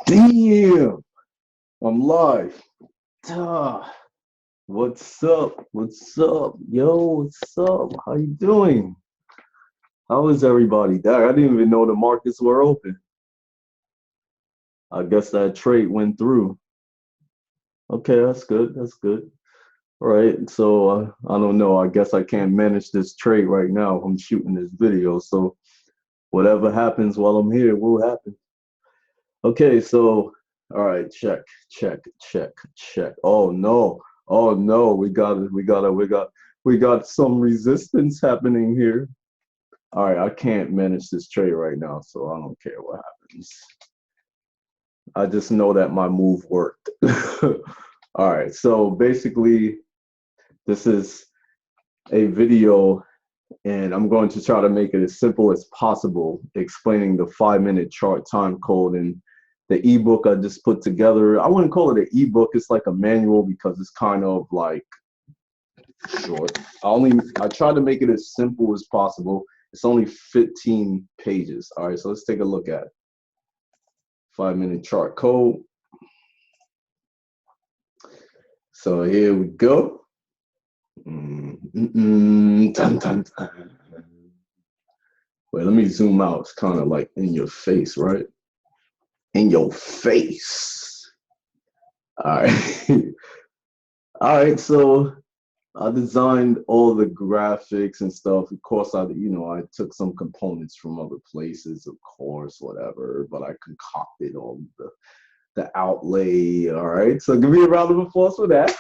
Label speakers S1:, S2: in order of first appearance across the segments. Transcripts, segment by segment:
S1: Damn, I'm live. Duh. What's up? What's up? Yo, what's up? How you doing? How is everybody? Dang, I didn't even know the markets were open. I guess that trade went through. Okay, that's good. That's good. All right. So I don't know. I guess I can't manage this trade right now. I'm shooting this video. So whatever happens while I'm here will happen. Okay. So all right. Check. Check. Check. Check. Oh no. Oh no. We got some resistance happening here. All right. I can't manage this trade right now, so I don't care what happens. I just know that my move worked. All right. So basically, this is a video and I'm going to try to make it as simple as possible, explaining the 5 minute chart time code and the ebook I just put together. I wouldn't call it an ebook, it's like a manual because it's kind of like short. I try to make it as simple as possible. It's only 15 pages. All right, so let's take a look at it. 5 minute chart code. So here we go. Dun, dun, dun. Wait, let me zoom out. It's kind of like in your face, right? In your face. All right. All right. So I designed all the graphics and stuff. Of course, I took some components from other places, of course, whatever, but I concocted all the outlay. All right. So give me a round of applause for that.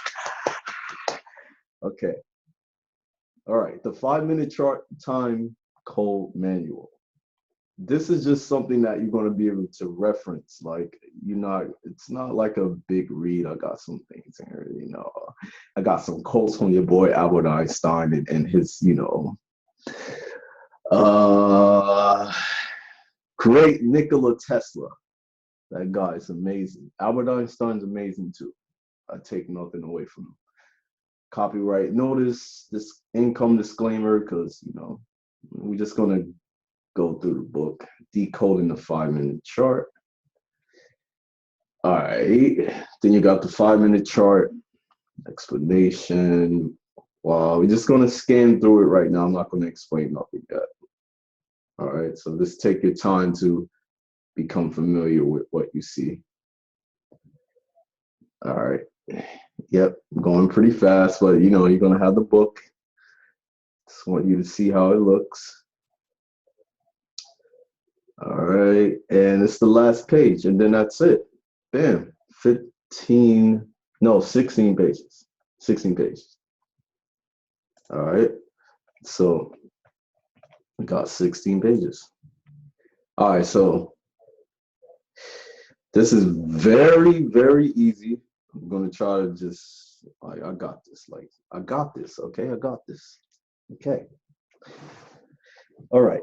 S1: Okay. All right. The 5 minute chart time code manual. This is just something that you're going to be able to reference. Like, it's not like a big read. I got some things here, I got some quotes from your boy Albert Einstein and his, uh, great Nikola Tesla. That guy is amazing. Albert Einstein's amazing too. I take nothing away from him. Copyright notice, this income disclaimer, because, we're just going to go through the book, decoding the 5 minute chart. All right. Then you got the 5 minute chart, explanation. Wow, we're just going to scan through it right now. I'm not going to explain nothing yet. All right. So just take your time to become familiar with what you see. All right. Yep. Going pretty fast, but you're going to have the book. Just want you to see how it looks. All right. And it's the last page. And then that's it. Bam. 16 pages. 16 pages. All right. So we got 16 pages. All right. So this is very, very easy. I'm going to try to just, I got this. Like, I got this. Okay. I got this. Okay. All right.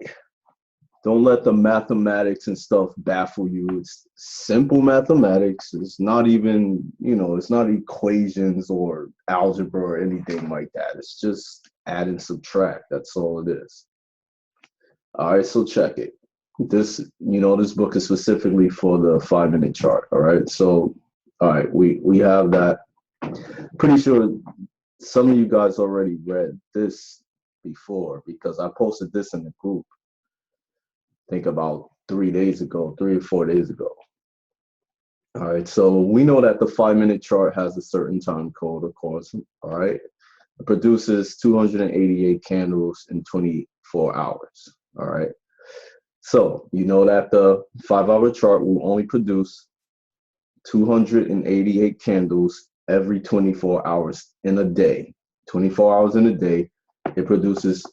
S1: Don't let the mathematics and stuff baffle you. It's simple mathematics. It's not even, it's not equations or algebra or anything like that. It's just add and subtract. That's all it is. All right, so check it. This book is specifically for the 5 minute chart. All right. So, all right, we have that. Pretty sure some of you guys already read this before because I posted this in the group. Think about 3 or 4 days ago. All right, so we know that the 5 minute chart has a certain time code, of course. All right, it produces 288 candles in 24 hours. All right, so you know that the 5 hour chart will only produce 288 candles every 24 hours in a day. 24 hours in a day, it produces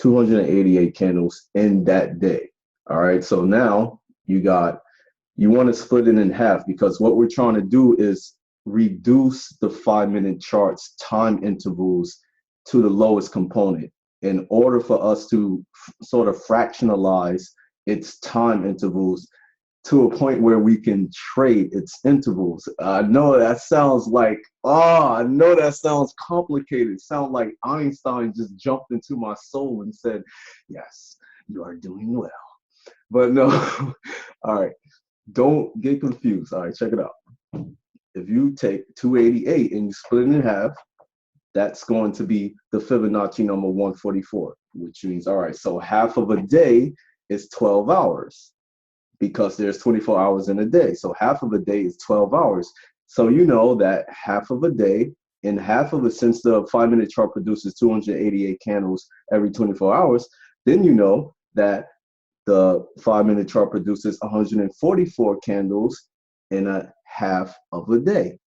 S1: 288 candles in that day. All right, so now you want to split it in half because what we're trying to do is reduce the 5 minute chart's time intervals to the lowest component in order for us to sort of fractionalize its time intervals to a point where we can trade its intervals. I know that sounds like, I know that sounds complicated. It sounds like Einstein just jumped into my soul and said, yes, you are doing well. But no, all right. Don't get confused. All right, check it out. If you take 288 and you split it in half, that's going to be the Fibonacci number 144, which means, all right, so half of a day is 12 hours because there's 24 hours in a day. So half of a day is 12 hours. So you know that half of a day, and half of it, since the 5-minute chart produces 288 candles every 24 hours, then you know that the 5-minute chart produces 144 candles in a half of a day.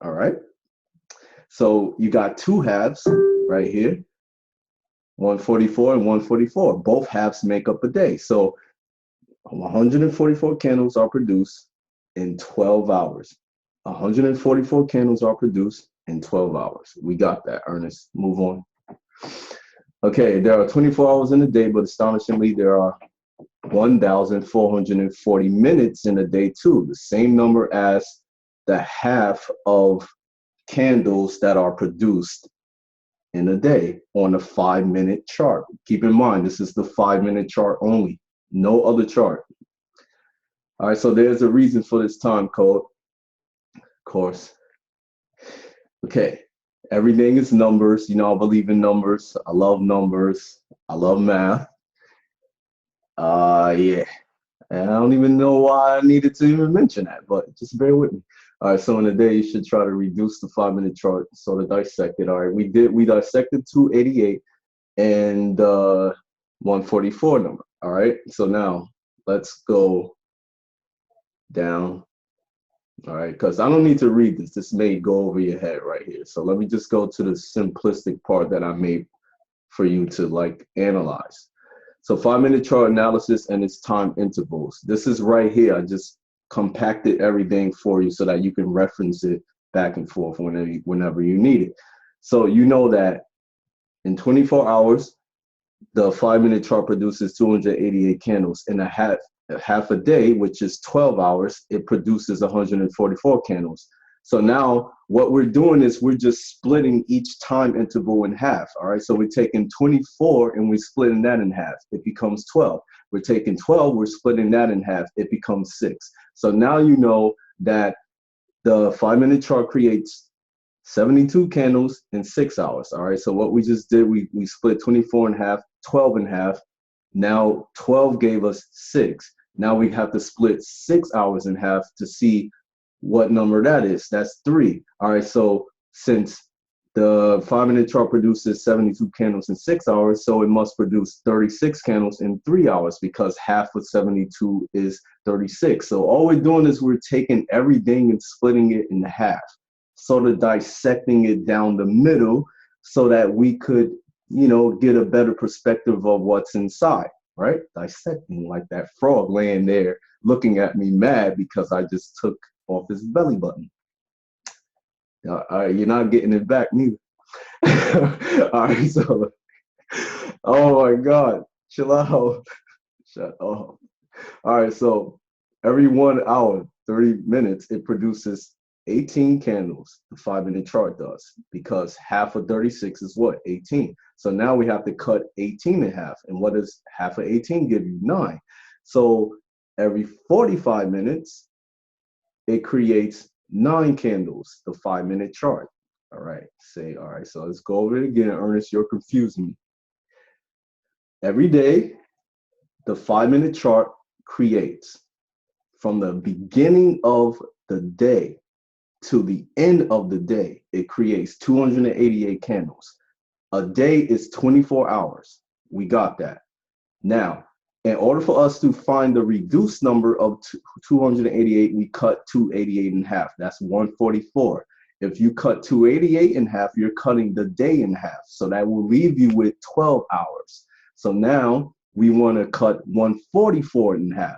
S1: All right. So you got two halves right here, 144 and 144. Both halves make up a day. So 144 candles are produced in 12 hours. 144 candles are produced in 12 hours. We got that, Ernest. Move on. Okay, there are 24 hours in a day, but astonishingly, there are 1,440 minutes in a day too, the same number as the half of candles that are produced in a day on a 5-minute chart. Keep in mind, this is the 5-minute chart only, no other chart. All right, so there's a reason for this time code, of course. Okay, everything is numbers. You know, I believe in numbers. I love numbers. I love math. Yeah. And I don't even know why I needed to even mention that, but just bear with me. All right, so in a day, you should try to reduce the 5-minute chart, sort of dissect it. All right, we dissected 288 and 144 number. All right, so now let's go down. All right, because I don't need to read this. This may go over your head right here. So let me just go to the simplistic part that I made for you to like analyze. So 5-minute chart analysis and its time intervals. This is right here. I just compacted everything for you so that you can reference it back and forth whenever you need it. So you know that in 24 hours, the 5-minute chart produces 288 candles. In half a day, which is 12 hours, it produces 144 candles. So now what we're doing is we're just splitting each time interval in half. All right, so we're taking 24 and we're splitting that in half. It becomes 12. We're taking 12, we're splitting that in half. It becomes 6. So now you know that the 5-minute chart creates 72 candles in 6 hours. All right, so what we just did, we split 24 in half, 12 in half. Now 12 gave us 6. Now we have to split 6 hours in half to see what number that is. That's 3. All right, so since the 5-minute chart produces 72 candles in 6 hours, so it must produce 36 candles in 3 hours because half of 72 is 36. So all we're doing is we're taking everything and splitting it in half, sort of dissecting it down the middle so that we could, you know, get a better perspective of what's inside, right? Dissecting, like that frog laying there looking at me mad because I just took off his belly button. You're not getting it back neither. All right, so, oh my God, chill out. Shut up. All right, so every 1 hour, 30 minutes, it produces 18 candles, the 5-minute chart does, because half of 36 is what? 18. So now we have to cut 18 in half. And what does half of 18 give you? 9. So every 45 minutes, it creates 9 candles, the 5-minute chart. All right, all right, so let's go over it again. Ernest, you're confusing me. Every day, the 5-minute chart creates, from the beginning of the day to the end of the day, it creates 288 candles. A day is 24 hours. We got that. Now, in order for us to find the reduced number of 288, we cut 288 in half. That's 144. If you cut 288 in half, you're cutting the day in half. So that will leave you with 12 hours. So now we want to cut 144 in half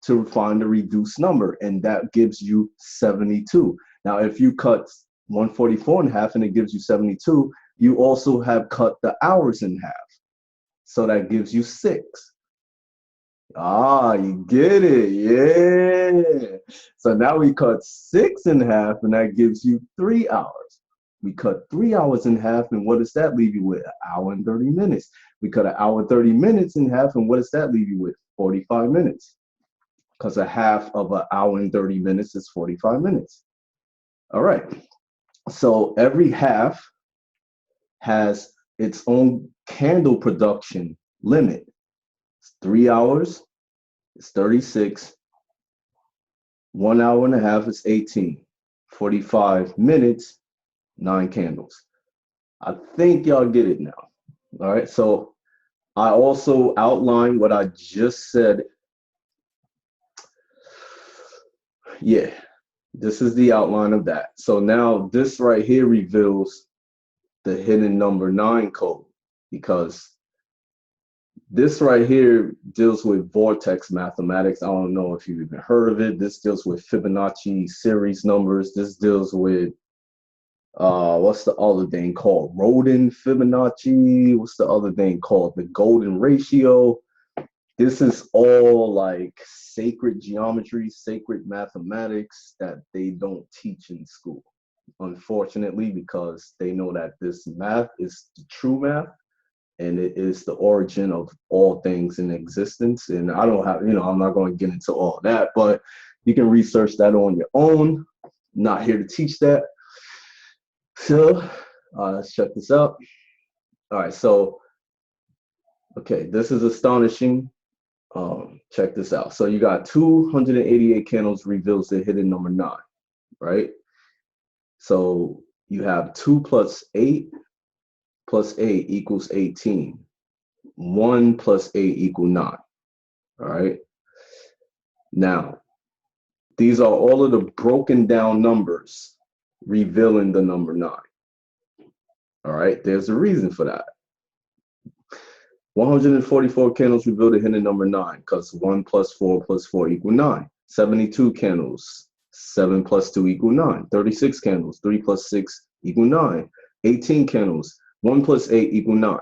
S1: to find a reduced number, and that gives you 72. Now, if you cut 144 in half and it gives you 72, you also have cut the hours in half. So that gives you 6. Ah, you get it. Yeah. So now we cut 6 in half, and that gives you 3 hours. We cut 3 hours in half, and what does that leave you with? 1 hour and 30 minutes. We cut 1 hour and 30 minutes in half, and what does that leave you with? 45 minutes. because a half of an hour and 30 minutes is 45 minutes. All right. So every half has its own candle production limit. It's 3 hours, it's 36. 1 hour and a half is 18. 45 minutes, 9 candles. I think y'all get it now. All right. So I also outlined what I just said. Yeah, this is the outline of that. So now this right here reveals the hidden number 9 code, because this right here deals with vortex mathematics. I don't know if you've even heard of it. This deals with Fibonacci series numbers. This deals with what's the other thing called? Rodin Fibonacci. What's the other thing called? The golden ratio. This is all like sacred geometry, sacred mathematics that they don't teach in school, unfortunately, because they know that this math is the true math and it is the origin of all things in existence. And I don't have, I'm not going to get into all that, but you can research that on your own. Not here to teach that. So let's check this out. All right, so, okay, this is astonishing. Check this out. So you got 288 candles reveals the hidden number 9, right? So you have 2 plus 8 plus 8 equals 18. 1 plus 8 equals 9. All right. Now, these are all of the broken down numbers revealing the number 9. All right. There's a reason for that. 144 candles reveal the hidden number 9, because 1 plus 4 plus 4 equal 9. 72 candles, 7 plus 2 equal 9. 36 candles, 3 plus 6 equal 9. 18 candles, 1 plus 8 equal 9.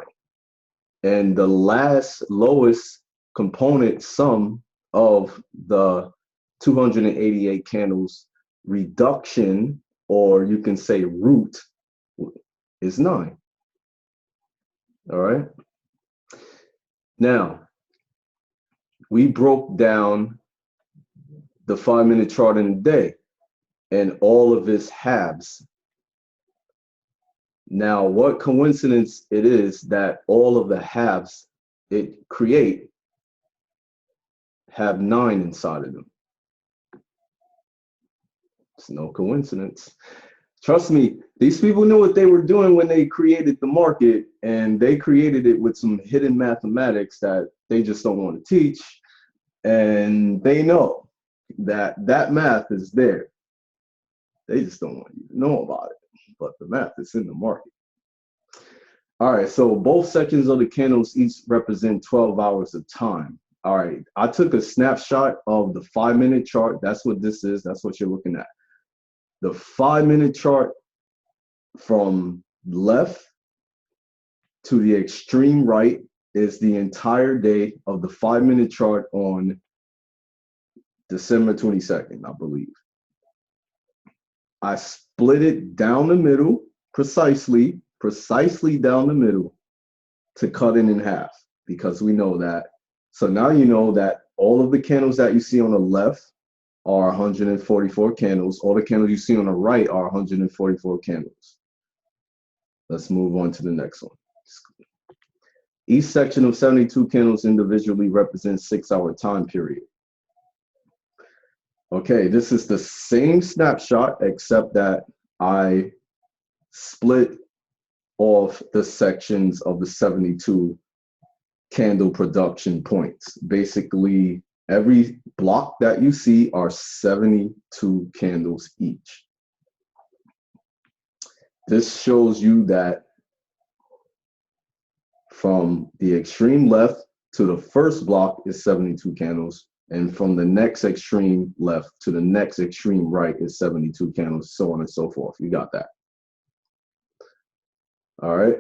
S1: And the lowest component sum of the 288 candles reduction, or you can say root, is 9. All right. Now, we broke down the 5-minute chart in a day and all of its halves. Now, what coincidence it is that all of the halves it create have 9 inside of them. It's no coincidence. Trust me, these people knew what they were doing when they created the market, and they created it with some hidden mathematics that they just don't want to teach. And they know that that math is there. They just don't want you to know about it. But the math is in the market. All right, so both sections of the candles each represent 12 hours of time. All right, I took a snapshot of the 5-minute chart. That's what this is. That's what you're looking at. The 5-minute chart from left to the extreme right is the entire day of the 5-minute chart on December 22nd, I believe. I split it down the middle, precisely down the middle, to cut it in half, because we know that. So now you know that all of the candles that you see on the left are 144 candles. All the candles you see on the right are 144 candles. Let's move on to the next one. Each section of 72 candles individually represents 6-hour time period. Okay, this is the same snapshot, except that I split off the sections of the 72 candle production points. Basically, every block that you see are 72 candles each. This shows you that from the extreme left to the first block is 72 candles, and from the next extreme left to the next extreme right is 72 candles, so on and so forth. You got that? All right.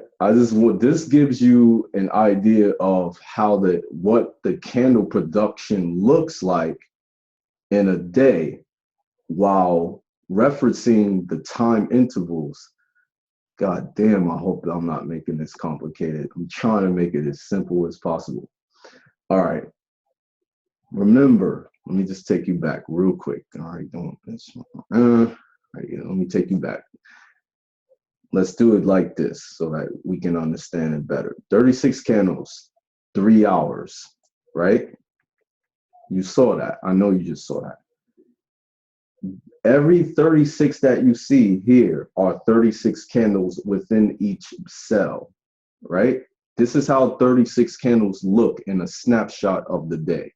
S1: This gives you an idea of how what the candle production looks like in a day, while referencing the time intervals. God damn, I hope I'm not making this complicated. I'm trying to make it as simple as possible. All right. Remember, let me just take you back real quick. All right, don't. All right, let me take you back. Let's do it like this so that we can understand it better. 36 candles, 3 hours, right? You saw that. I know you just saw that. Every 36 that you see here are 36 candles within each cell, right? This is how 36 candles look in a snapshot of the day,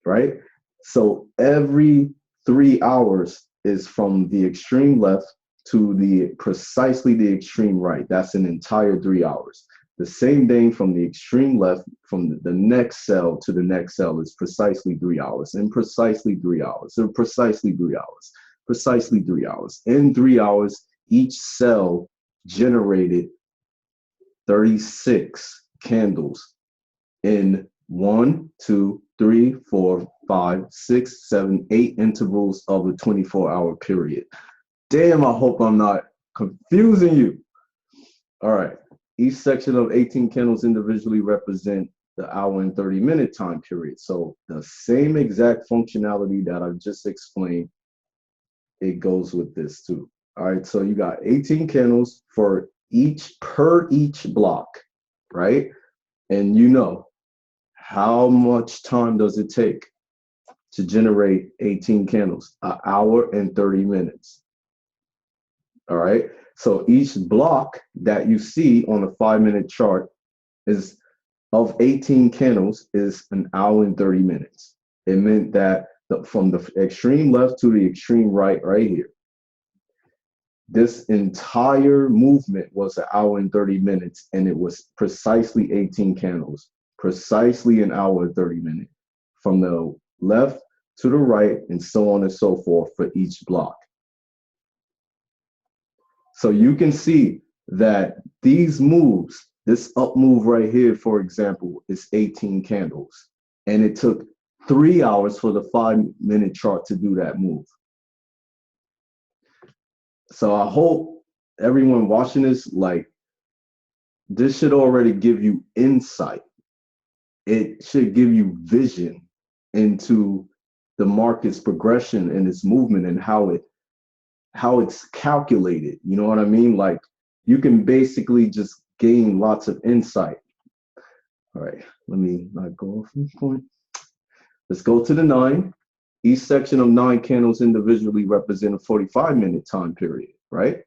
S1: right? So every 3 hours is from the extreme left to the precisely the extreme right. That's an entire 3 hours. The same thing from the extreme left, from the next cell to the next cell is precisely 3 hours, and precisely 3 hours, and precisely 3 hours, precisely 3 hours. In 3 hours, each cell generated 36 candles in 1, 2, 3, 4, 5, 6, 7, 8 intervals of a 24-hour period. Damn, I hope I'm not confusing you. All right. Each section of 18 candles individually represent the hour and 30-minute time period. So the same exact functionality that I just explained, it goes with this too. All right. So you got 18 candles for each block, right? And you know, how much time does it take to generate 18 candles? An hour and 30 minutes. All right. So each block that you see on a 5-minute chart is of 18 candles is an hour and 30 minutes. It meant that from the extreme left to the extreme right, right here, this entire movement was an hour and 30 minutes, and it was precisely 18 candles, precisely an hour and 30 minutes, from the left to the right, and so on and so forth for each block. So you can see that these moves, this up move right here, for example, is 18 candles. And it took 3 hours for the 5-minute chart to do that move. So I hope everyone watching this, like, this should already give you insight. It should give you vision into the market's progression and its movement and how it's calculated. You know what I mean? Like, you can basically just gain lots of insight. All right, let me not go off this point. Let's go to the 9. Each section of 9 candles individually represent a 45-minute time period, right?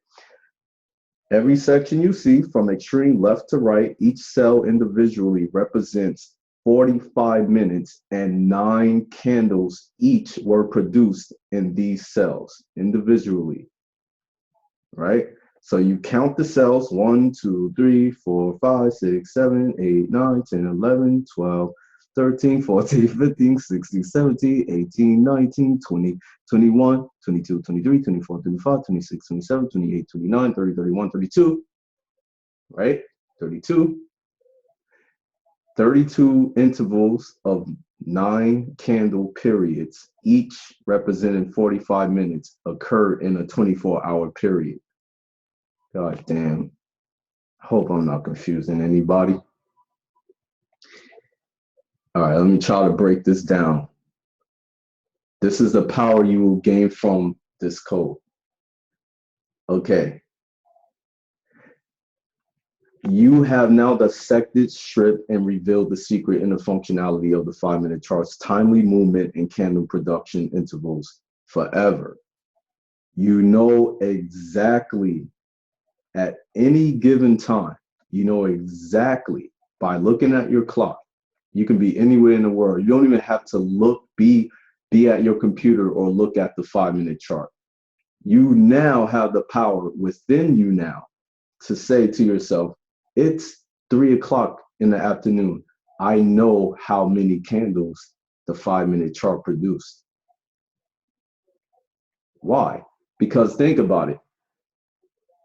S1: Every section you see from extreme left to right, each cell individually represents 45 minutes, and 9 candles each were produced in these cells individually, right? So you count the cells: 1, 2, 3, 4, 5, 6, 7, 8, 9, 10, 11, 12, 13, 14, 15, 16, 17, 18, 19, 20, 21, 22, 23, 24, 25, 26, 27, 28, 29, 30, 31, 32, right? 32. 32 intervals of 9 candle periods, each representing 45 minutes, occurred in a 24-hour period. God damn. Hope I'm not confusing anybody. All right, let me try to break this down. This is the power you will gain from this code. Okay. You have now dissected, stripped, and revealed the secret and the functionality of the 5-minute chart's timely movement and candle production intervals forever. You know exactly at any given time, you know exactly by looking at your clock. You can be anywhere in the world. You don't even have to be at your computer or look at the 5-minute chart. You now have the power within you now to say to yourself, it's 3 o'clock in the afternoon. I know how many candles the 5-minute chart produced. Why? Because think about it.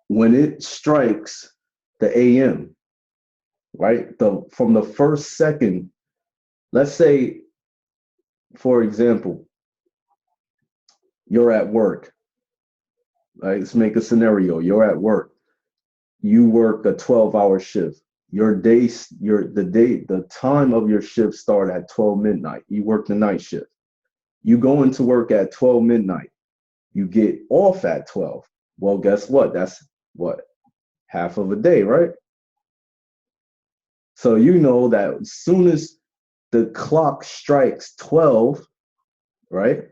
S1: When it strikes the AM, right? From the first second, let's say, for example, you're at work. Right? Let's make a scenario. You're at work. You work a 12-hour shift. the time of your shift start at 12 midnight. You work the night shift. You go into work at 12 midnight. You get off at 12. Well, guess what? That's what? Half of a day, right? So you know that as soon as the clock strikes 12, right,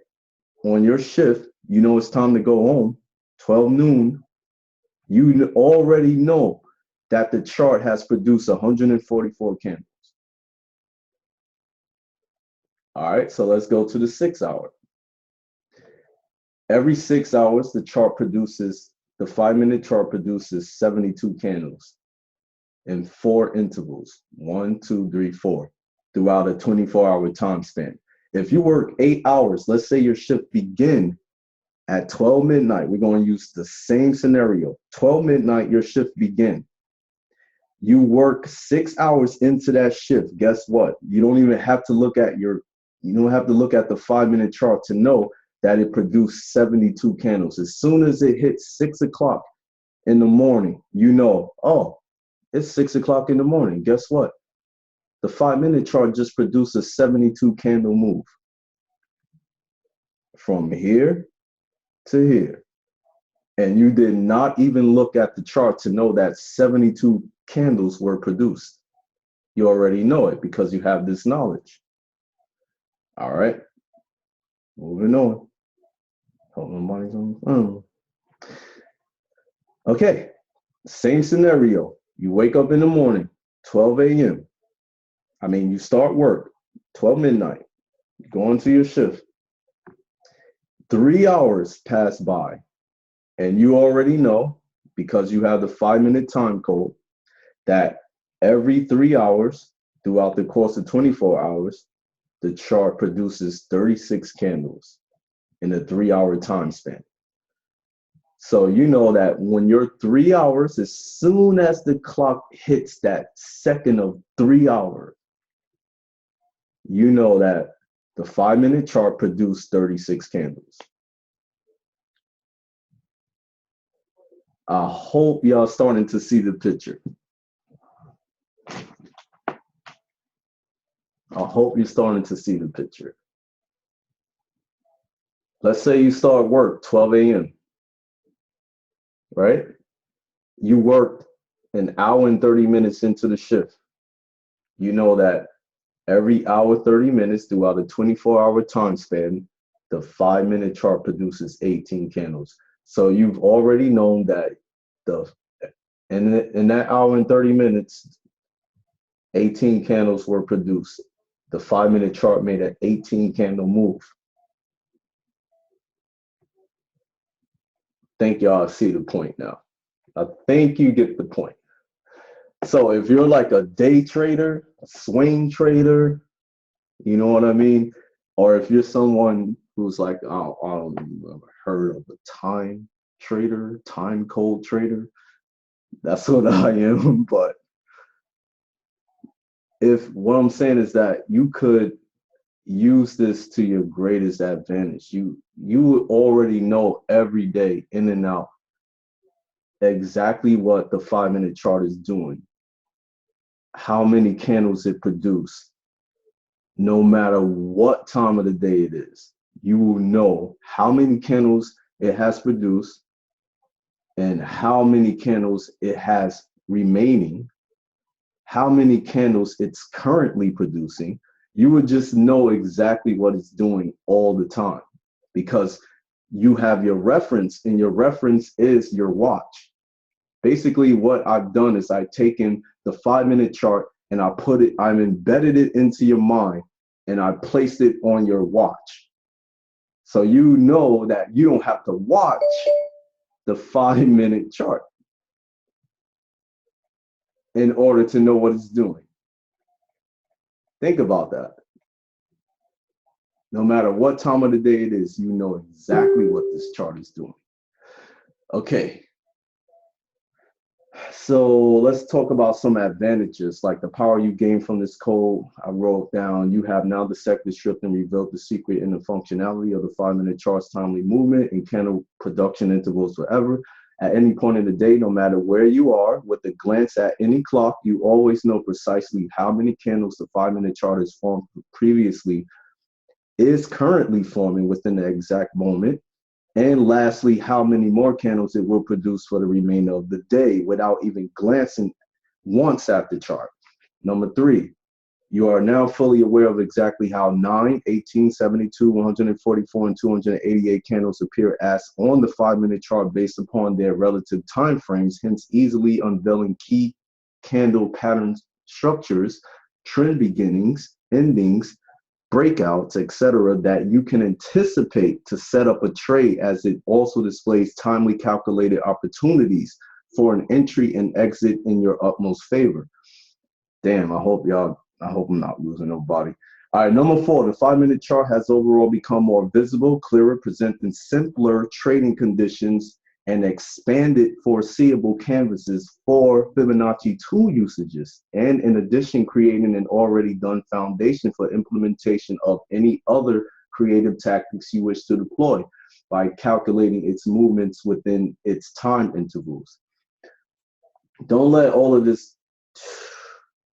S1: on your shift, you know it's time to go home, 12 noon. You already know that the chart has produced 144 candles. All right, so let's go to the 6 hour. Every 6 hours, the 5 minute chart produces 72 candles in 4 intervals, 1, 2, 3, 4, throughout a 24-hour time span. If you work 8 hours, let's say your shift begin at 12 midnight, we're going to use the same scenario. 12 midnight, your shift begin. You work 6 hours into that shift. Guess what? You don't even have to look at the 5 minute chart to know that it produced 72 candles. As soon as it hits 6 o'clock in the morning, you know, oh, it's 6 o'clock in the morning. Guess what? The 5 minute chart just produced a 72 candle move from here to here. And you did not even look at the chart to know that 72 candles were produced. You already know it because you have this knowledge. All right, moving on. Hope nobody's on the phone. Okay, same scenario. You wake up in the morning, 12 a.m. You start work, 12 midnight. You go into your shift. 3 hours pass by, and you already know, because you have the 5 minute time code, that every 3 hours throughout the course of 24 hours, the chart produces 36 candles in a 3 hour time span. So you know that when your 3 hours, as soon as the clock hits that second of 3 hours, you know that the 5 minute chart produced 36 candles. I hope y'all starting to see the picture. I hope you're starting to see the picture. Let's say you start work 12 a.m., right? You worked an hour and 30 minutes into the shift. You know that every hour, 30 minutes throughout a 24-hour time span, the 5 minute chart produces 18 candles. So you've already known that in that hour and 30 minutes, 18 candles were produced. The 5 minute chart made an 18 candle move. Think y'all see the point now. I think you get the point. So if you're like a day trader, a swing trader, you know what I mean? Or if you're someone who's like, oh, I don't ever heard of a time trader, time code trader. That's what I am. But if what I'm saying is that you could use this to your greatest advantage. You would already know every day in and out exactly what the 5 minute chart is doing, how many candles it produced, no matter what time of the day it is. You will know how many candles it has produced and how many candles it has remaining, how many candles it's currently producing. You would just know exactly what it's doing all the time because you have your reference, and your reference is your watch. Basically, what I've done is I've taken the 5 minute chart and I've embedded it into your mind, and I placed it on your watch. So you know that you don't have to watch the 5 minute chart in order to know what it's doing. Think about that. No matter what time of the day it is, you know exactly what this chart is doing. Okay. So let's talk about some advantages, like the power you gain from this code. I wrote down, you have now dissected, stripped, and revealed the secret in the functionality of the 5 minute chart's timely movement and candle production intervals forever. At any point in the day, no matter where you are, with a glance at any clock, you always know precisely how many candles the 5-minute chart has formed previously, is currently forming within the exact moment, and lastly, how many more candles it will produce for the remainder of the day without even glancing once at the chart. Number 3, you are now fully aware of exactly how 9, 18, 72, 144, and 288 candles appear as on the 5-minute chart based upon their relative time frames, hence easily unveiling key candle pattern structures, trend beginnings, endings, breakouts, etc., that you can anticipate to set up a trade, as it also displays timely calculated opportunities for an entry and exit in your utmost favor. Damn, I hope I'm not losing nobody. All right, number 4, the 5-minute chart has overall become more visible, clearer, presenting simpler trading conditions and expanded foreseeable canvases for Fibonacci tool usages, and in addition, creating an already done foundation for implementation of any other creative tactics you wish to deploy by calculating its movements within its time intervals. Don't let all of this,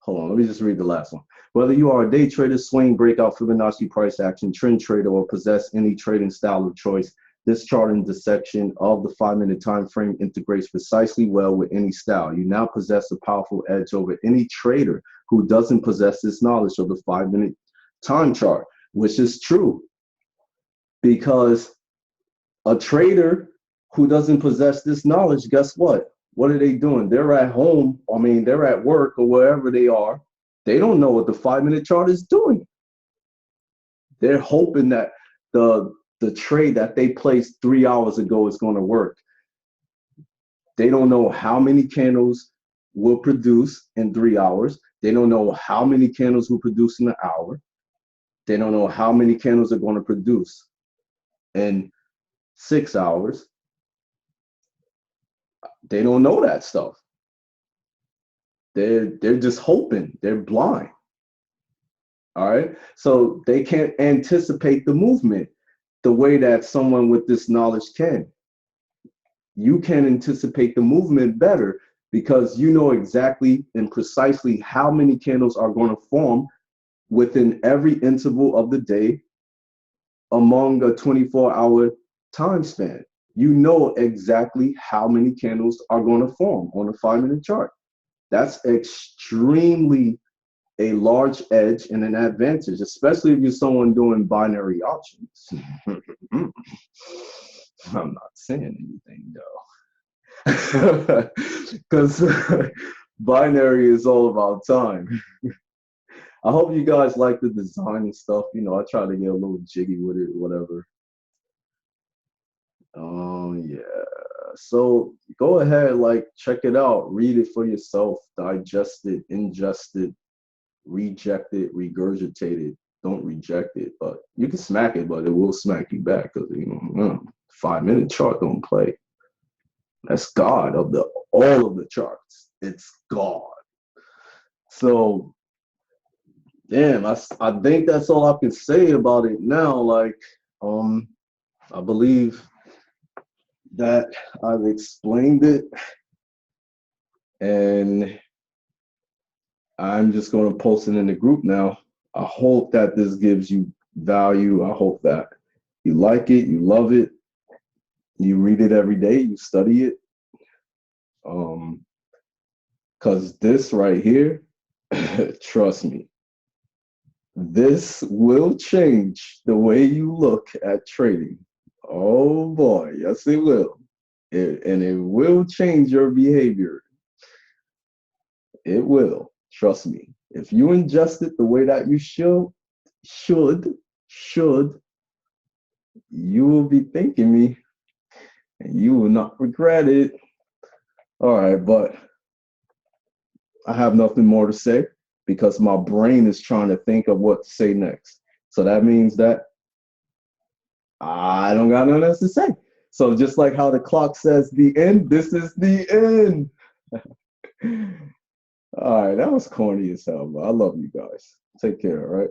S1: hold on, let me just read the last one. Whether you are a day trader, swing, breakout, Fibonacci price action, trend trader, or possess any trading style of choice, this charting dissection of the 5-minute time frame integrates precisely well with any style. You now possess a powerful edge over any trader who doesn't possess this knowledge of the 5-minute time chart, which is true, because a trader who doesn't possess this knowledge, guess what? What are they doing? They're at home. I mean, they're at work or wherever they are. They don't know what the 5-minute chart is doing. They're hoping that the trade that they placed 3 hours ago is going to work. They don't know how many candles will produce in 3 hours. They don't know how many candles will produce in an hour. They don't know how many candles are going to produce in 6 hours. They don't know that stuff. They're just hoping. They're blind. All right. So they can't anticipate the movement the way that someone with this knowledge can. You can anticipate the movement better because you know exactly and precisely how many candles are going to form within every interval of the day among a 24-hour time span. You know exactly how many candles are going to form on a 5-minute chart. That's extremely a large edge and an advantage, especially if you're someone doing binary options. I'm not saying anything though, because binary is all about time. I hope you guys like the design and stuff. You know, I try to get a little jiggy with it, whatever. Yeah. So go ahead, like check it out, read it for yourself, digest it, ingest it, reject it, regurgitate it. Don't reject it, but you can smack it, but it will smack you back because 5-minute chart don't play. That's God of all of the charts. It's God. So, damn, I think that's all I can say about it now. Like, I believe that I've explained it, and I'm just going to post it in the group now. I hope that this gives you value. I hope that you like it, you love it, you read it every day, you study it. Because this right here, trust me, this will change the way you look at trading. Oh boy, yes it will. And it will change your behavior. It will, trust me. If you ingest it the way that you should, you will be thanking me and you will not regret it. All right, but I have nothing more to say because my brain is trying to think of what to say next. So that means that I don't got nothing else to say. So just like how the clock says the end, this is the end. All right, that was corny as hell, but I love you guys. Take care, all right?